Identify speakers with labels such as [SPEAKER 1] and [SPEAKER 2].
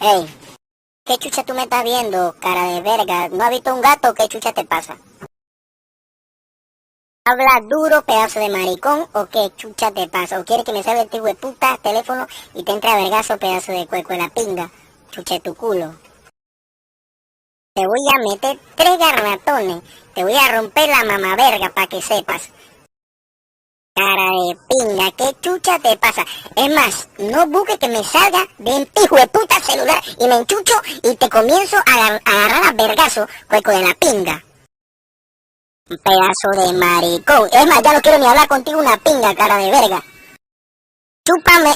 [SPEAKER 1] Hey, ¿qué chucha tú me estás viendo, cara de verga? ¿No has visto un gato? ¿Qué chucha te pasa? ¿Habla duro, pedazo de maricón, o qué chucha te pasa? ¿O quieres que me salga el tío de puta teléfono y te entre a vergazo, pedazo de cueco de la pinga? Chucha de tu culo. Te voy a meter 3 garratones. Te voy a romper la mamá verga para que sepas. Cara de pinga, ¿qué chucha te pasa? Es más, no busques que me salga de tu hijo de puta celular y me enchucho y te comienzo a agarrar a vergazo, cueco de la pinga. Pedazo de maricón. Es más, ya no quiero ni hablar contigo una pinga, cara de verga. Chúpame